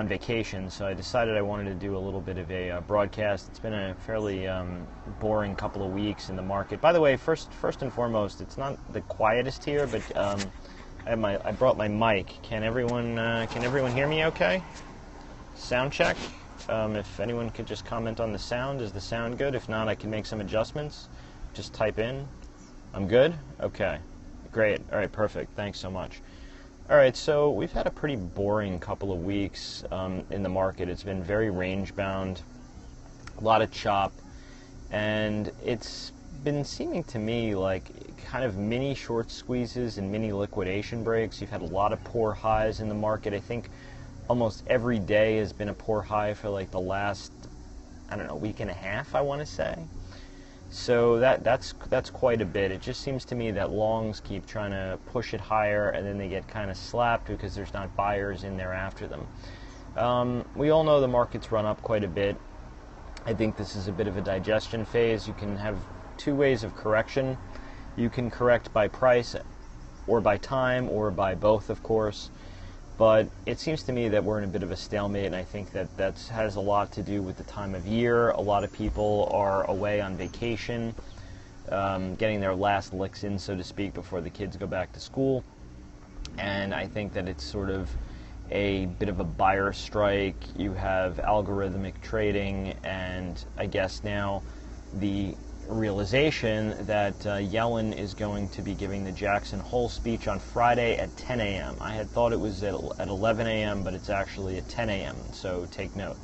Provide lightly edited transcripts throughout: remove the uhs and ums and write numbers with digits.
on vacation, so I decided I wanted to do a little bit of a broadcast. It's been a fairly boring couple of weeks in the market. By the way, first and foremost, it's not the quietest here, but I brought my mic. Can everyone hear me okay? Sound check. If anyone could just comment on the sound. Is the sound good? If not, I can make some adjustments. Just type in. I'm good? Okay. Great. All right, perfect. Thanks so much. All right, so we've had a pretty boring couple of weeks in the market. It's been very range-bound, a lot of chop, and it's been seeming to me like kind of mini short squeezes and mini liquidation breaks. You've had a lot of poor highs in the market. I think almost every day has been a poor high for like the last, I don't know, week and a half, I want to say. So that's quite a bit. It just seems to me that longs keep trying to push it higher, and then they get kind of slapped because there's not buyers in there after them. We all know the market's run up quite a bit. I think this is a bit of a digestion phase. You can have two ways of correction. You can correct by price or by time or by both, of course. But it seems to me that we're in a bit of a stalemate, and I think that has a lot to do with the time of year. A lot of people are away on vacation, getting their last licks in, so to speak, before the kids go back to school. And I think that it's sort of a bit of a buyer strike. You have algorithmic trading, and I guess now the realization that Yellen is going to be giving the Jackson Hole speech on Friday at 10 a.m. I had thought it was at 11 a.m., but it's actually at 10 a.m., so take note.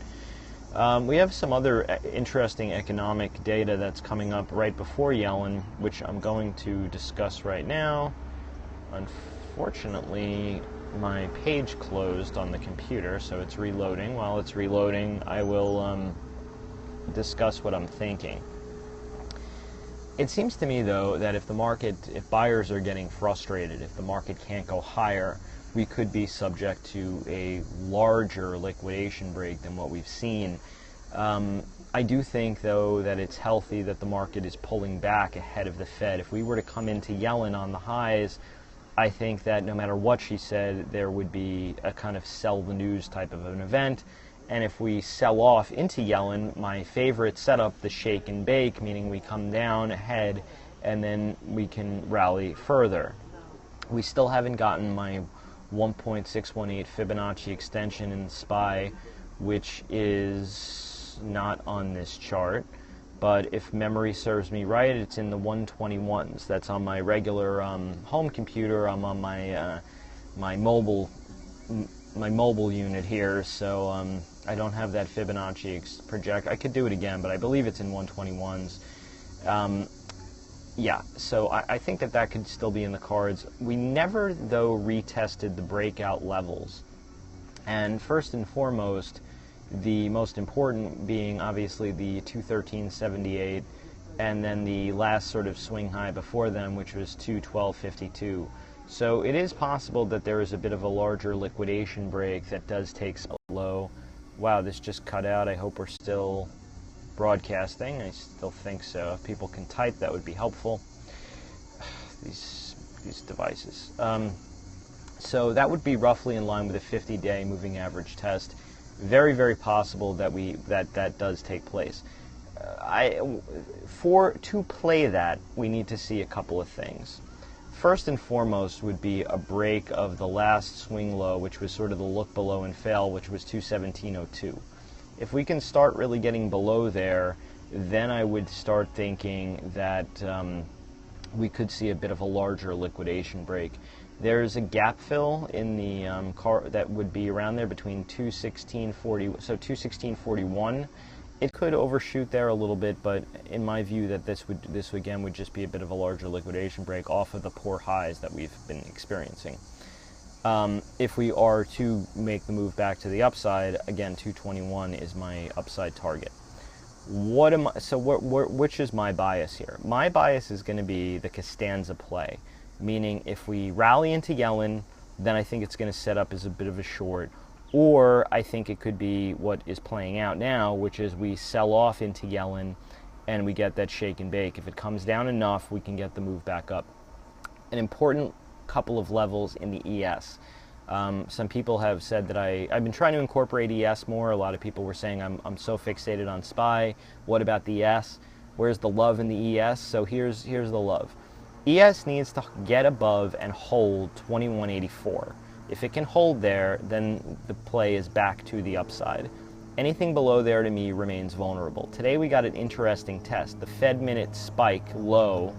We have some other interesting economic data that's coming up right before Yellen, which I'm going to discuss right now. Unfortunately, my page closed on the computer, so it's reloading. While it's reloading, I will discuss what I'm thinking. It seems to me, though, that if buyers are getting frustrated, if the market can't go higher, we could be subject to a larger liquidation break than what we've seen. I do think, though, that it's healthy that the market is pulling back ahead of the Fed. If we were to come into Yellen on the highs, I think that no matter what she said, there would be a kind of sell the news type of an event. And if we sell off into Yellen, my favorite setup, the shake and bake, meaning we come down ahead and then we can rally further. We still haven't gotten my 1.618 Fibonacci extension in SPY, which is not on this chart. But if memory serves me right, it's in the 121s. That's on my regular home computer. I'm on my mobile unit here, so I don't have that Fibonacci project. I could do it again, but I believe it's in 121s. Yeah, so I think that could still be in the cards. We never, though, retested the breakout levels. And first and foremost, the most important being obviously the 213.78, and then the last sort of swing high before them, which was 212.52. So it is possible that there is a bit of a larger liquidation break that does take low. Wow, this just cut out. I hope we're still broadcasting. I still think so. If people can type, that would be helpful. These devices. So that would be roughly in line with a 50-day moving average test. Very, very possible that that does take place. To play that, we need to see a couple of things. First and foremost would be a break of the last swing low, which was sort of the look below and fail, which was 217.02. If we can start really getting below there, then I would start thinking that we could see a bit of a larger liquidation break. There's a gap fill in the that would be around there between 216.40, so 216.41. It could overshoot there a little bit, but in my view, that this again would just be a bit of a larger liquidation break off of the poor highs that we've been experiencing. If we are to make the move back to the upside, again, 221 is my upside target. Which is my bias here? My bias is going to be the Costanza play, meaning if we rally into Yellen, then I think it's going to set up as a bit of a short. Or I think it could be what is playing out now, which is we sell off into Yellen and we get that shake and bake. If it comes down enough, we can get the move back up. An important couple of levels in the ES. Some people have said that I've been trying to incorporate ES more. A lot of people were saying I'm so fixated on SPY. What about the ES? Where's the love in the ES? So here's the love. ES needs to get above and hold 2184. If it can hold there, then the play is back to the upside. Anything below there to me remains vulnerable. Today we got an interesting test. The Fed minute spike low,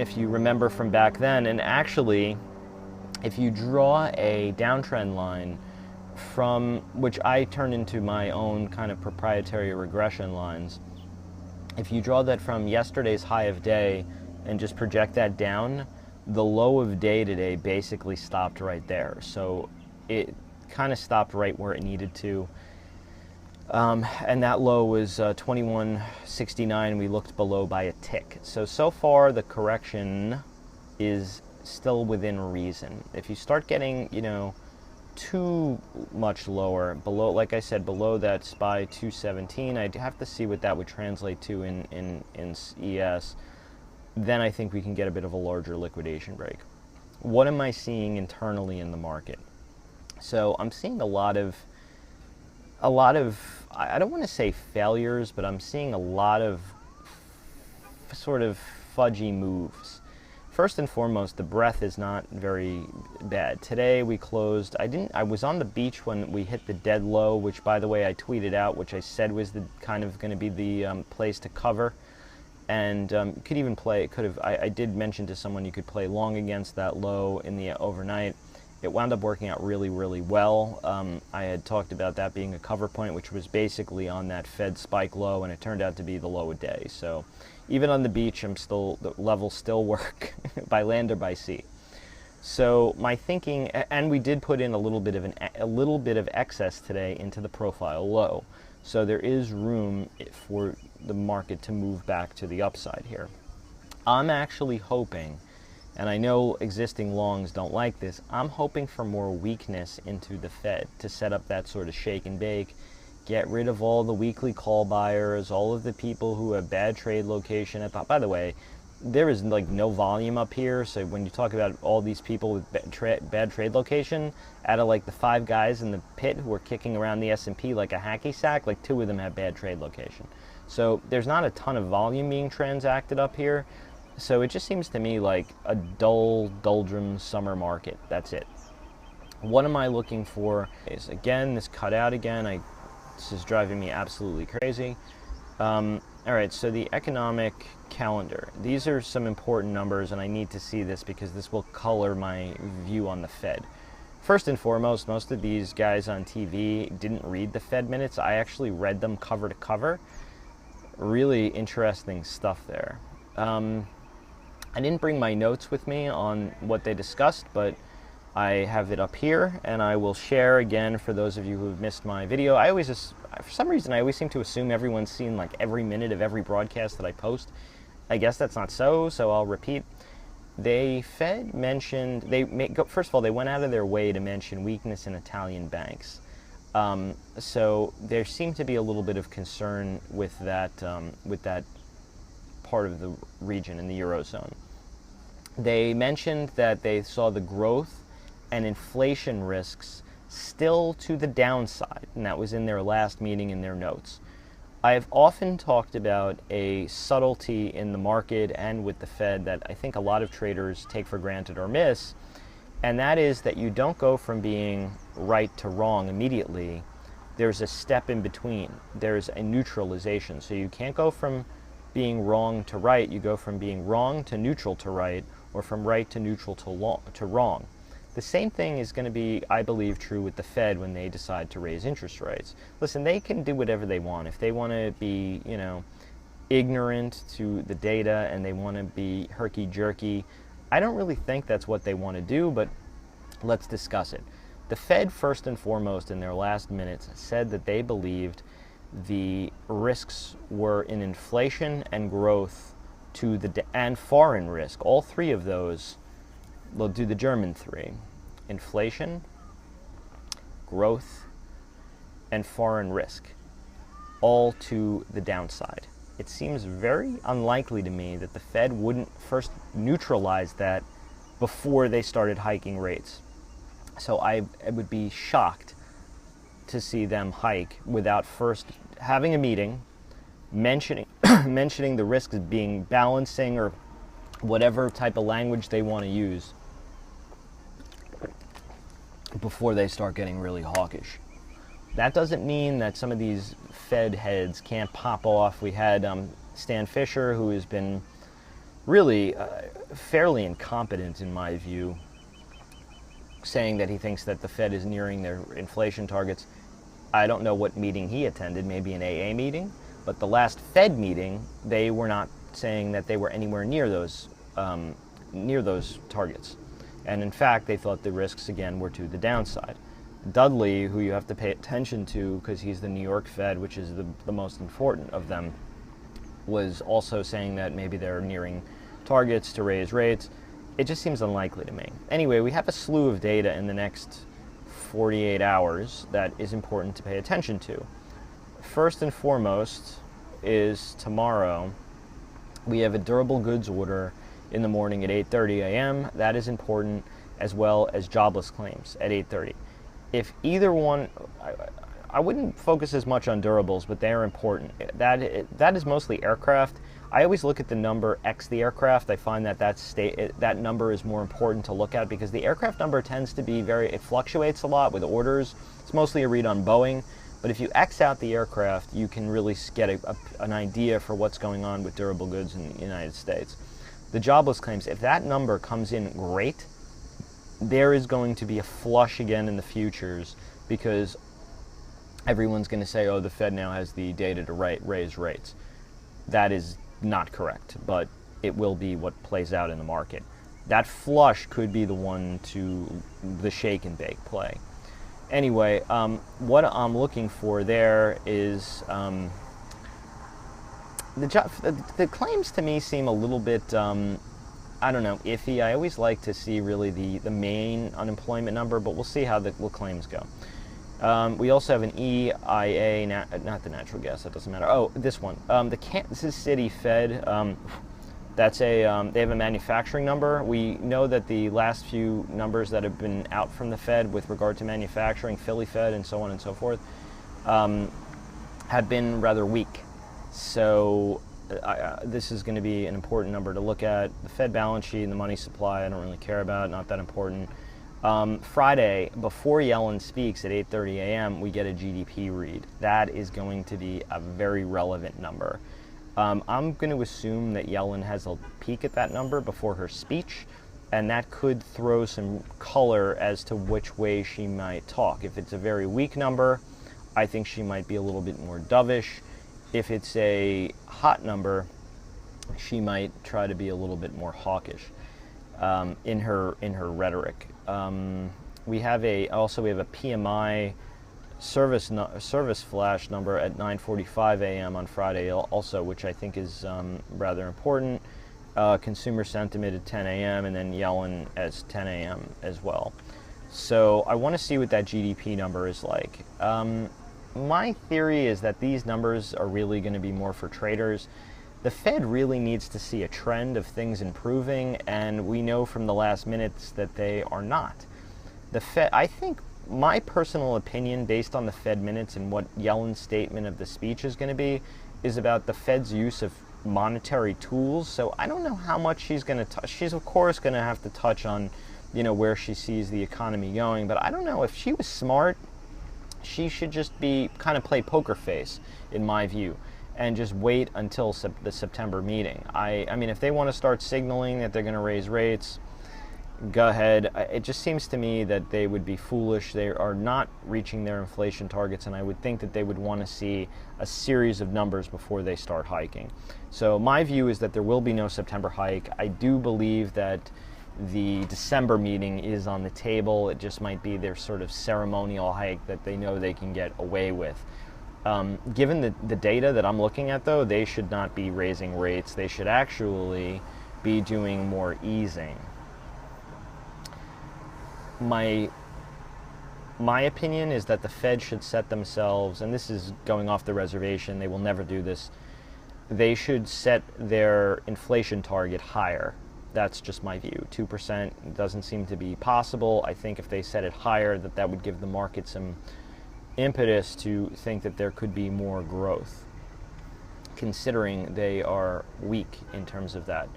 if you remember from back then, and actually if you draw a downtrend line from, which I turn into my own kind of proprietary regression lines, if you draw that from yesterday's high of day and just project that down, the low of day today basically stopped right there. So it kind of stopped right where it needed to. And that low was 2169. We looked below by a tick. So far the correction is still within reason. If you start getting, too much lower, below, like I said, below that SPY 217, I'd have to see what that would translate to in ES. Then I think we can get a bit of a larger liquidation break. What am I seeing internally in the market? So I'm seeing a lot of, I don't want to say failures, but I'm seeing a lot of sort of fudgy moves. First and foremost, the breadth is not very bad. Today we closed, I was on the beach when we hit the dead low, which by the way I tweeted out, which I said was the kind of going to be the place to cover. And you could even play, I did mention to someone you could play long against that low in the overnight. It wound up working out really, really well. I had talked about that being a cover point, which was basically on that Fed spike low, and it turned out to be the low a day. So even on the beach, the levels still work by land or by sea. So my thinking, and we did put in a little bit of excess today into the profile low. So there is room for the market to move back to the upside here. I'm actually hoping, and I know existing longs don't like this, I'm hoping for more weakness into the Fed to set up that sort of shake and bake, get rid of all the weekly call buyers, all of the people who have bad trade location. By the way, there is like no volume up here, so when you talk about all these people with bad trade location, out of like the 5 guys in the pit who are kicking around the S&P like a hacky sack, like 2 of them have bad trade location. So there's not a ton of volume being transacted up here. So it just seems to me like a dull, doldrum summer market. That's it. What am I looking for? Is again, this cut out again. This is driving me absolutely crazy. All right, so the economic calendar. These are some important numbers, and I need to see this because this will color my view on the Fed. First and foremost, most of these guys on TV didn't read the Fed minutes. I actually read them cover to cover. Really interesting stuff there. I didn't bring my notes with me on what they discussed, but I have it up here, and I will share again for those of you who have missed my video. For some reason, I always seem to assume everyone's seen like every minute of every broadcast that I post. I guess that's not so I'll repeat. The Fed mentioned, first of all, they went out of their way to mention weakness in Italian banks. So there seemed to be a little bit of concern with that part of the region in the Eurozone. They mentioned that they saw the growth and inflation risks still to the downside, and that was in their last meeting in their notes. I've often talked about a subtlety in the market and with the Fed that I think a lot of traders take for granted or miss, and that is that you don't go from being right to wrong immediately. There's a step in between. There's a neutralization. So you can't go from being wrong to right. You go from being wrong to neutral to right, or from right to neutral to wrong. The same thing is going to be, I believe, true with the Fed when they decide to raise interest rates. Listen, they can do whatever they want. If they want to be, ignorant to the data and they want to be herky-jerky, I don't really think that's what they want to do, but let's discuss it. The Fed, first and foremost, in their last minutes, said that they believed the risks were in inflation and growth and foreign risk. All 3 of those. We'll do the German 3. Inflation, growth, and foreign risk, all to the downside. It seems very unlikely to me that the Fed wouldn't first neutralize that before they started hiking rates. So I would be shocked to see them hike without first having a meeting, mentioning mentioning the risks being balancing or whatever type of language they want to use before they start getting really hawkish. That doesn't mean that some of these Fed heads can't pop off. We had Stan Fisher, who has been really fairly incompetent in my view, saying that he thinks that the Fed is nearing their inflation targets. I don't know what meeting he attended, maybe an AA meeting, but the last Fed meeting, they were not saying that they were anywhere near those targets. And in fact, they thought the risks again were to the downside. Dudley, who you have to pay attention to because he's the New York Fed, which is the most important of them, was also saying that maybe they're nearing targets to raise rates. It just seems unlikely to me. Anyway, we have a slew of data in the next 48 hours that is important to pay attention to. First and foremost is tomorrow. We have a durable goods order in the morning at 8:30 a.m. That is important, as well as jobless claims at 8:30. If either one, I wouldn't focus as much on durables, but they are important. That is mostly aircraft. I always look at the number X the aircraft. I find that that number is more important to look at because the aircraft number tends to be it fluctuates a lot with orders. It's mostly a read on Boeing. But if you X out the aircraft, you can really get an idea for what's going on with durable goods in the United States. The jobless claims, if that number comes in great, there is going to be a flush again in the futures because everyone's going to say, oh, the Fed now has the data to raise rates. That is not correct, but it will be what plays out in the market. That flush could be the one to the shake and bake play. Anyway, what I'm looking for there is the claims to me seem a little bit, I don't know, iffy. I always like to see really the main unemployment number, but we'll see how the claims go. We also have an EIA, not the natural gas, that doesn't matter. Oh, this one, the Kansas City Fed, they have a manufacturing number. We know that the last few numbers that have been out from the Fed with regard to manufacturing, Philly Fed and so on and so forth, have been rather weak. So this is going to be an important number to look at. The Fed balance sheet and the money supply, I don't really care about, not that important. Friday, before Yellen speaks at 8:30 a.m., we get a GDP read. That is going to be a very relevant number. I'm going to assume that Yellen has a peek at that number before her speech, and that could throw some color as to which way she might talk. If it's a very weak number, I think she might be a little bit more dovish. If it's a hot number, she might try to be a little bit more hawkish in her rhetoric. We have a PMI service flash number at 9:45 a.m. on Friday also, which I think is rather important. Consumer sentiment at 10 a.m. and then Yellen as 10 a.m. as well. So I want to see what that GDP number is like. My theory is that these numbers are really going to be more for traders. The Fed really needs to see a trend of things improving, and we know from the last minutes that they are not. The Fed, I think, my personal opinion, based on the Fed minutes and what Yellen's statement of the speech is going to be, is about the Fed's use of monetary tools. So I don't know how much she's going to touch. She's, of course, going to have to touch on, where she sees the economy going. But I don't know, if she was smart, she should just be kind of play poker face, in my view, and just wait until the September meeting. I mean, if they want to start signaling that they're going to raise rates, go ahead. It just seems to me that they would be foolish. They are not reaching their inflation targets, and I would think that they would want to see a series of numbers before they start hiking. So my view is that there will be no September hike. I do believe that the December meeting is on the table. It just might be their sort of ceremonial hike that they know they can get away with. Given the data that I'm looking at, though, they should not be raising rates. They should actually be doing more easing. My opinion is that the Fed should set themselves, and this is going off the reservation, they will never do this, they should set their inflation target higher That's just my view. 2% doesn't seem to be possible. I think if they set it higher, that would give the market some impetus to think that there could be more growth, considering they are weak in terms of that.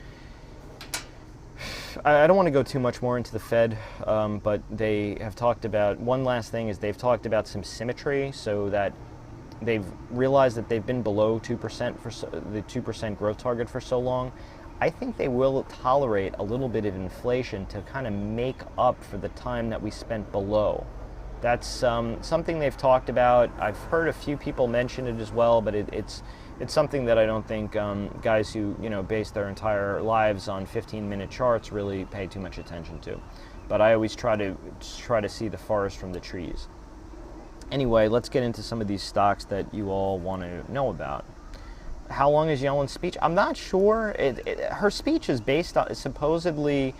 I don't want to go too much more into the Fed, but they have talked about, one last thing is they've talked about some symmetry, so that they've realized that they've been below 2% for the 2% growth target for so long. I think they will tolerate a little bit of inflation to kind of make up for the time that we spent below. That's something they've talked about. I've heard a few people mention it as well, but it's something that I don't think guys who base their entire lives on 15-minute charts really pay too much attention to. But I always try to see the forest from the trees. Anyway, let's get into some of these stocks that you all want to know about. How long is Yellen's speech? I'm not sure. Her speech is based on, supposedly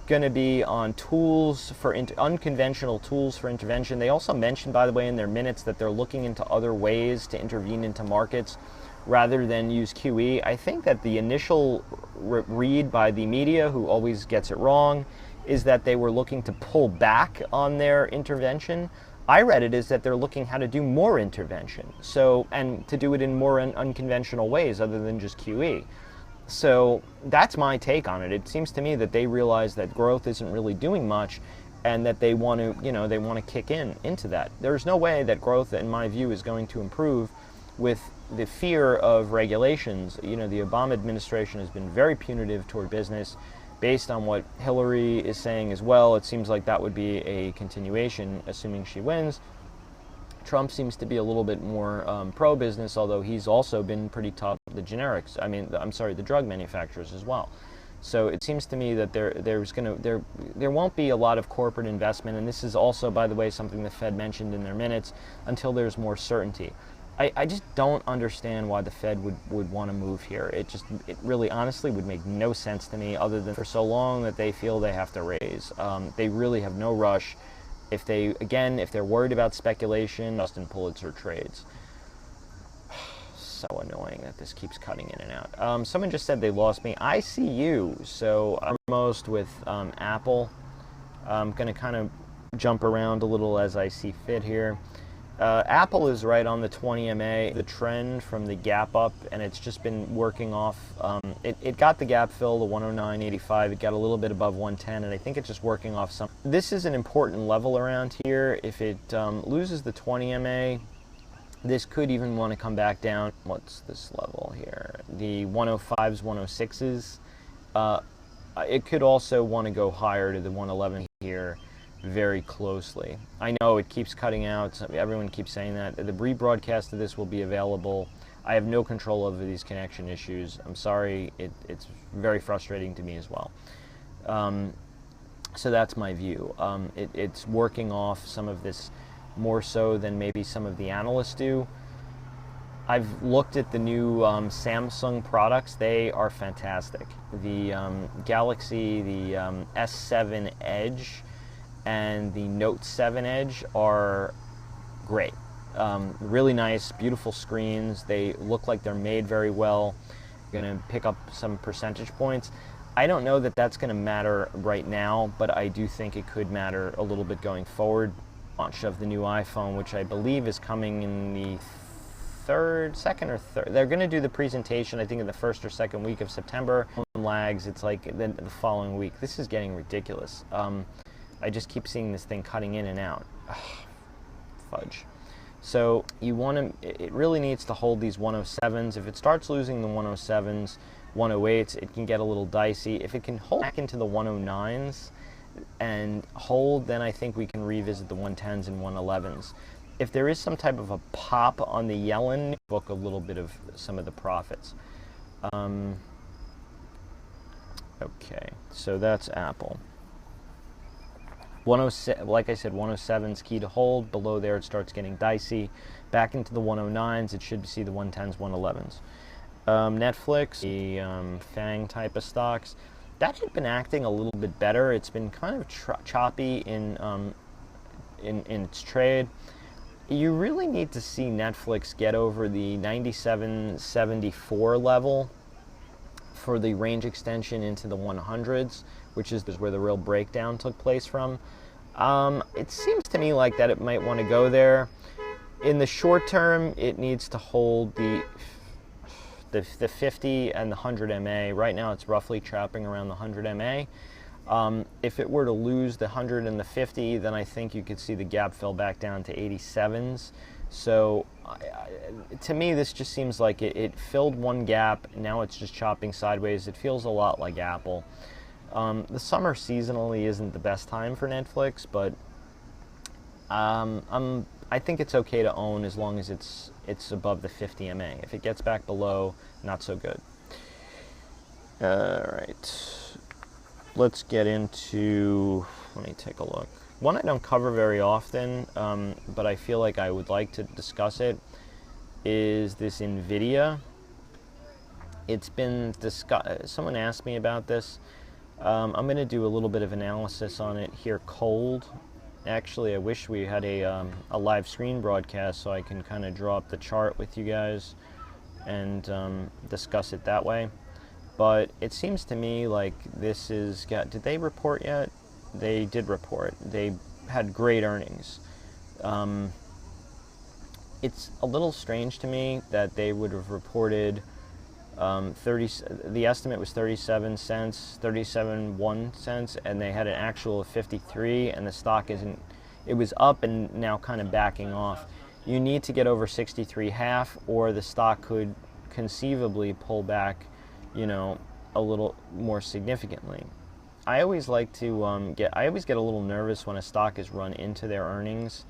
going to be on tools for unconventional tools for intervention. They also mentioned, by the way, in their minutes that they're looking into other ways to intervene into markets rather than use QE. I think that the initial read by the media, who always gets it wrong, is that they were looking to pull back on their intervention. I read it as that they're looking how to do more intervention, and to do it in more unconventional ways other than just QE. So that's my take on it. It seems to me that they realize that growth isn't really doing much, and that they want to kick into that. There's no way that growth, in my view, is going to improve with the fear of regulations. The Obama administration has been very punitive toward business. Based on what Hillary is saying as well, it seems like that would be a continuation, assuming she wins. Trump seems to be a little bit more pro-business, although he's also been pretty tough with the generics. The drug manufacturers as well. So it seems to me that there won't be a lot of corporate investment, and this is also, by the way, something the Fed mentioned in their minutes, until there's more certainty. I just don't understand why the Fed would want to move here. It really honestly would make no sense to me, other than for so long that they feel they have to raise. They really have no rush. If they're worried about speculation, Justin Pulitzer trades. So annoying that this keeps cutting in and out. Someone just said they lost me. I see you. So I'm almost with Apple. I'm going to kind of jump around a little as I see fit here. Apple is right on the 20 MA, the trend from the gap up, and it's just been working off. It got the gap fill, the 109.85. It got a little bit above 110, and I think it's just working off some. This is an important level around here. If it loses the 20 MA, this could even want to come back down. What's this level here? The 105s, 106s. It could also want to go higher to the 111 here. Very closely. I know it keeps cutting out. Everyone keeps saying that. The rebroadcast of this will be available. I have no control over these connection issues. I'm sorry. It's very frustrating to me as well. So that's my view. It's working off some of this more so than maybe some of the analysts do. I've looked at the new Samsung products. They are fantastic. The Galaxy, the S7 Edge, and the Note 7 Edge are great. Really nice, beautiful screens. They look like they're made very well. You're going to pick up some percentage points. I don't know that that's going to matter right now, but I do think it could matter a little bit going forward. Launch of the new iPhone, which I believe is coming in the second or third. They're going to do the presentation, I think, in the first or second week of September. Lags, it's like the following week. This is getting ridiculous. I just keep seeing this thing cutting in and out. Ugh, fudge. So it really needs to hold these 107s. If it starts losing the 107s, 108s, it can get a little dicey. If it can hold back into the 109s and hold, then I think we can revisit the 110s and 111s. If there is some type of a pop on the Yellen, book a little bit of some of the profits. Okay, so that's Apple. 107, like I said, 107 is key to hold. Below there, it starts getting dicey. Back into the 109s, it should see the 110s, 111s. Netflix, the FANG type of stocks, that had been acting a little bit better. It's been kind of choppy in its trade. You really need to see Netflix get over the 97.74 level for the range extension into the 100s, which is where the real breakdown took place from. It seems to me like that it might want to go there. In the short term, it needs to hold the 50 and the 100 MA. Right now it's roughly trapping around the 100 MA. If it were to lose the 100 and the 50, then I think you could see the gap fill back down to 87s. So to me, this just seems like it filled one gap. Now it's just chopping sideways. It feels a lot like Apple. The summer seasonally isn't the best time for Netflix, but I think it's okay to own as long as it's above the 50 MA. If it gets back below, not so good. All right, let's get into, let me take a look. One I don't cover very often, but I feel like I would like to discuss it, is this NVIDIA. It's been discussed. Someone asked me about this. I'm going to do a little bit of analysis on it here cold. Actually, I wish we had a live screen broadcast so I can kind of draw up the chart with you guys and discuss it that way. But it seems to me like this is got. Did they report yet? They did report. They had great earnings. It's a little strange to me that they would have reported 30. The estimate was 37 cents, 37.1 cents, and they had an actual of 53. And the stock isn't. It was up and now kind of backing off. You need to get over 63.5, or the stock could conceivably pull back, a little more significantly. I always like to I always get a little nervous when a stock is run into their earnings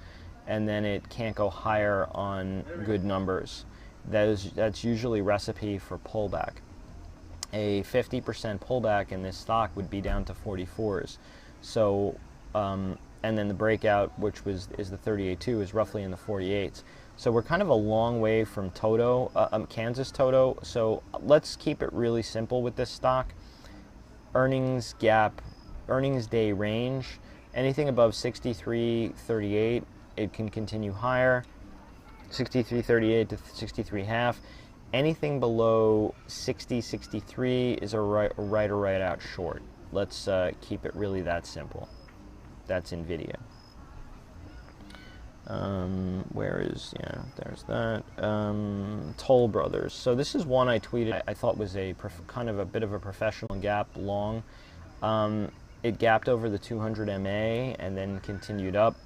and then it can't go higher on good numbers. That's usually recipe for pullback. A 50% pullback in this stock would be down to 44s. So, and then the breakout, which is the 38.2, is roughly in the 48s. So we're kind of a long way from Kansas Toto. So let's keep it really simple with this stock. Earnings gap, earnings day range, anything above 63.38, it can continue higher. 63.38 to 63.5. Anything below 60.63 is a right or right out short. Let's keep it really that simple. That's NVIDIA. There's that. Toll Brothers. So this is one I tweeted. I thought was kind of a bit of a professional gap long. It gapped over the 200 MA and then continued up.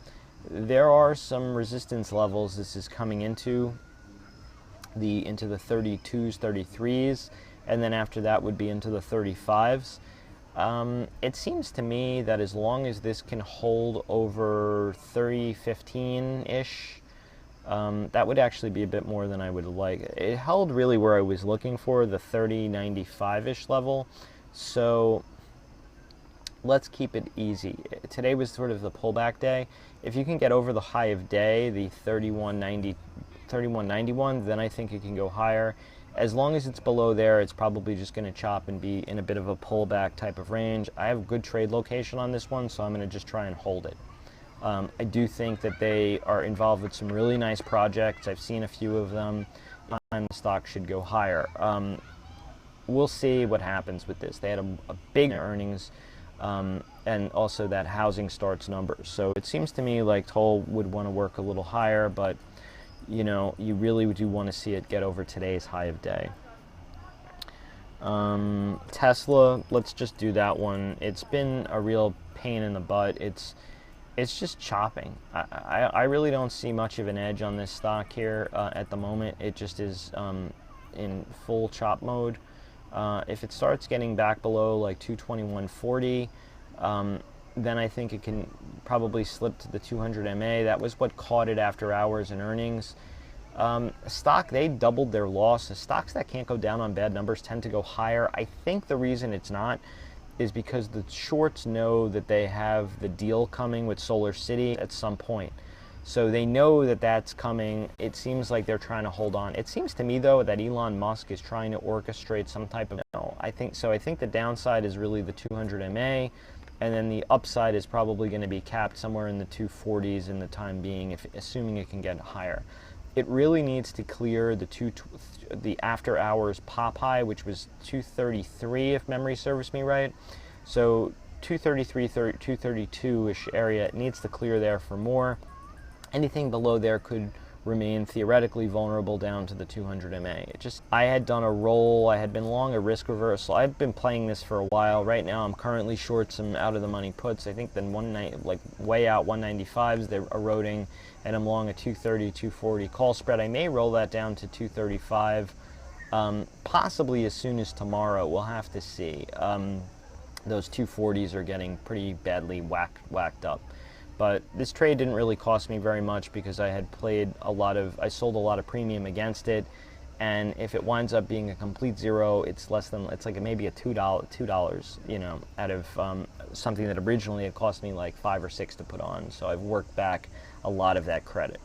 There are some resistance levels this is coming into the 32s, 33s, and then after that would be into the 35s. It seems to me that as long as this can hold over 30.15-ish, that would actually be a bit more than I would like. It held really where I was looking for, the 30.95-ish level. So let's keep it easy. Today was sort of the pullback day. If you can get over the high of day, the 31.91, then I think it can go higher. As long as it's below there, it's probably just going to chop and be in a bit of a pullback type of range. I have a good trade location on this one, so I'm going to just try and hold it. I do think that they are involved with some really nice projects. I've seen a few of them, and the stock should go higher. We'll see what happens with this. They had a big earnings, and also that housing starts numbers. So it seems to me like Toll would want to work a little higher, but you really do want to see it get over today's high of day. Tesla, let's just do that one. It's been a real pain in the butt. It's just chopping. I really don't see much of an edge on this stock here at the moment. It just is in full chop mode. If it starts getting back below like 221.40, then I think it can probably slip to the 200 MA. That was what caught it after hours and earnings. Stock, they doubled their loss. The stocks that can't go down on bad numbers tend to go higher. I think the reason it's not is because the shorts know that they have the deal coming with Solar City at some point. So they know that that's coming. It seems like they're trying to hold on. It seems to me, though, that Elon Musk is trying to orchestrate some type of... I think the downside is really the 200 MA, and then the upside is probably going to be capped somewhere in the 240s in the time being, assuming it can get higher. it really needs to clear the after hours pop high, which was 233 if memory serves me right. So 233, 232-ish area, it needs to clear there for more. Anything below there could remain theoretically vulnerable down to the 200 MA. I had done a roll, I had been long a risk reversal. I've been playing this for a while. Right now I'm currently short some out of the money puts. I think then way out 195s, they're eroding, and I'm long a 230, 240 call spread. I may roll that down to 235, possibly as soon as tomorrow. We'll have to see. Those 240s are getting pretty badly whacked up. But this trade didn't really cost me very much because I had I sold a lot of premium against it, and if it winds up being a complete zero, it's like maybe a $2, you know, out of something that originally had cost me like 5 or 6 to put on. So I've worked back a lot of that credit.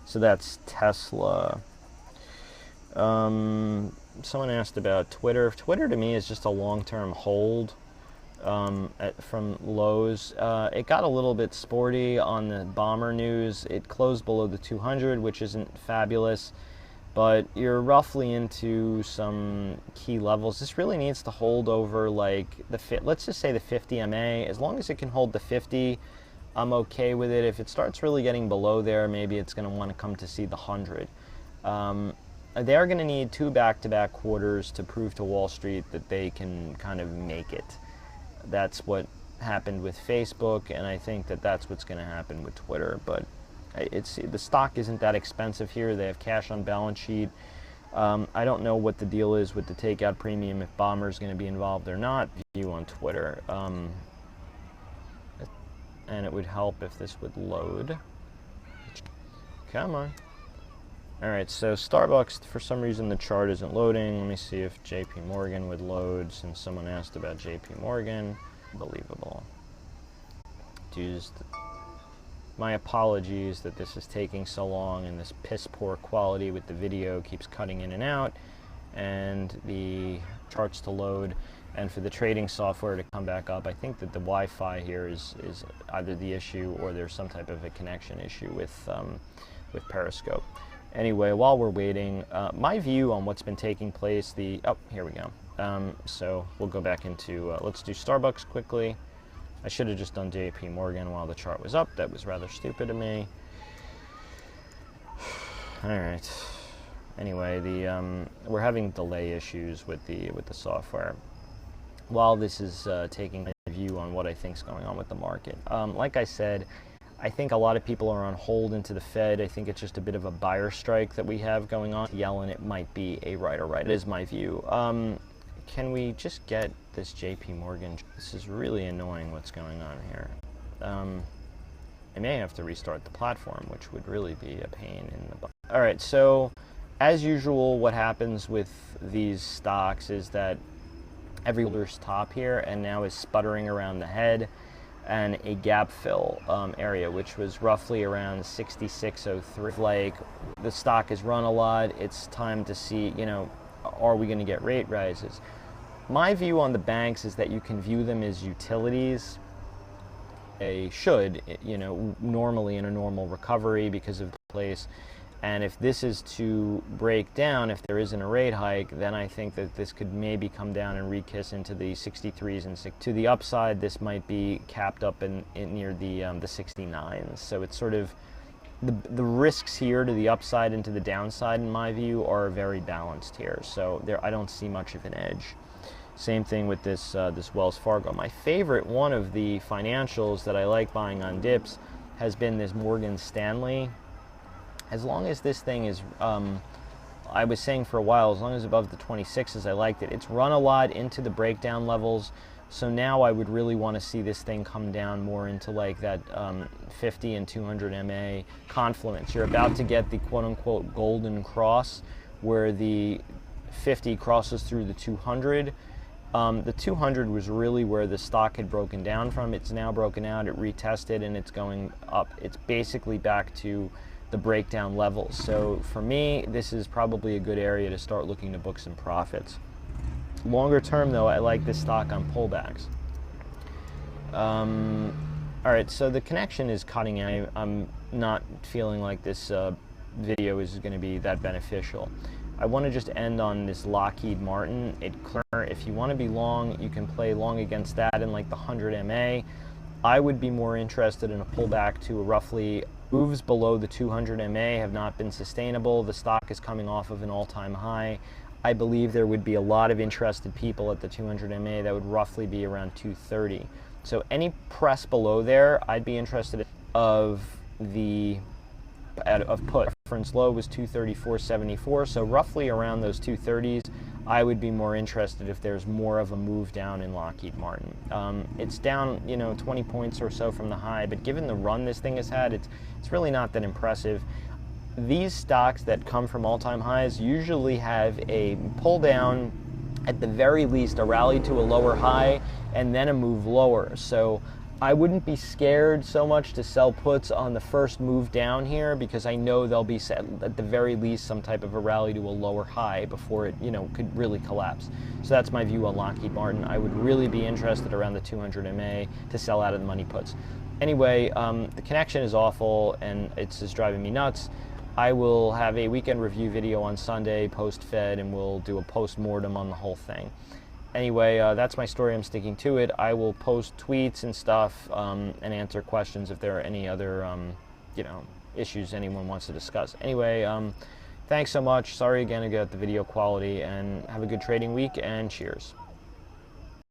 So that's Tesla. Someone asked about Twitter. Twitter to me is just a long-term hold. From lows. It got a little bit sporty on the bomber news. It closed below the 200, which isn't fabulous, but you're roughly into some key levels. This really needs to hold over like let's just say the 50 MA. As long as it can hold the 50, I'm okay with it. If it starts really getting below there, maybe it's going to want to come to see the 100. They are going to need 2 back-to-back quarters to prove to Wall Street that they can kind of make it. That's what happened with Facebook, and I think that that's what's going to happen with Twitter. But the stock isn't that expensive here. They have cash on balance sheet. I don't know what the deal is with the takeout premium, if Bomber's going to be involved or not. View on Twitter. And it would help if this would load. Come on. Alright, so Starbucks, for some reason the chart isn't loading. Let me see if JP Morgan would load, since someone asked about JP Morgan. Unbelievable. My apologies that this is taking so long and this piss poor quality with the video keeps cutting in and out, and the charts to load, and for the trading software to come back up. I think that the Wi-Fi here is either the issue or there's some type of a connection issue with Periscope. Anyway, while we're waiting, my view on what's been taking place, here we go. So we'll go back into, let's do Starbucks quickly. I should have just done JP Morgan while the chart was up. That was rather stupid of me. All right. Anyway, we're having delay issues with the software. While this is taking a view on what I think is going on with the market, like I said, I think a lot of people are on hold into the Fed. I think it's just a bit of a buyer strike that we have going on. Yellen, it might be a right. It is my view. Can we just get this JP Morgan? This is really annoying what's going on here. I may have to restart the platform, which would really be a pain in the butt. All right, so as usual, what happens with these stocks is that every holder's top here and now is sputtering around the head, and a gap fill area, which was roughly around 66.03. Like, the stock has run a lot. It's time to see, you know, are we going to get rate rises? My view on the banks is that you can view them as utilities. They should, you know, normally in a normal recovery because of the place. And if this is to break down, if there isn't a rate hike, then I think that this could maybe come down and re-kiss into the 63s and to the upside. This might be capped up in near the 69s. So it's sort of the risks here to the upside and to the downside, in my view, are very balanced here. So I don't see much of an edge. Same thing with this Wells Fargo. My favorite one of the financials that I like buying on dips has been this Morgan Stanley. As long as this thing is, I was saying for a while, as long as above the 26s, I liked it. It's run a lot into the breakdown levels, so now I would really want to see this thing come down more into like that 50 and 200 MA confluence. You're about to get the quote-unquote golden cross, where the 50 crosses through the 200. The 200 was really where the stock had broken down from. It's now broken out, it retested, and it's going up. It's basically back to the breakdown levels. So for me, this is probably a good area to start looking to book some profits. Longer term though, I like this stock on pullbacks. All right, so the connection is cutting. I'm not feeling like this video is going to be that beneficial. I want to just end on this Lockheed Martin. If you want to be long, you can play long against that in like the 100 MA. I would be more interested in a pullback to roughly moves below the 200 MA have not been sustainable. The stock is coming off of an all-time high. I believe there would be a lot of interested people at the 200 MA that would roughly be around 230. So any press below there, I'd be interested in of put. Reference low was 234.74, so roughly around those 230s, I would be more interested if there's more of a move down in Lockheed Martin. It's down, 20 points or so from the high, but given the run this thing has had, it's really not that impressive. These stocks that come from all-time highs usually have a pull down, at the very least a rally to a lower high, and then a move lower. So I wouldn't be scared so much to sell puts on the first move down here, because I know there'll be at the very least some type of a rally to a lower high before it could really collapse. So that's my view on Lockheed Martin. I would really be interested around the 200 MA to sell out of the money puts. Anyway, the connection is awful and it's just driving me nuts. I will have a weekend review video on Sunday post-Fed, and we'll do a post-mortem on the whole thing. Anyway, that's my story. I'm sticking to it. I will post tweets and stuff and answer questions if there are any other, issues anyone wants to discuss. Anyway, thanks so much. Sorry again about the video quality, and have a good trading week, and cheers.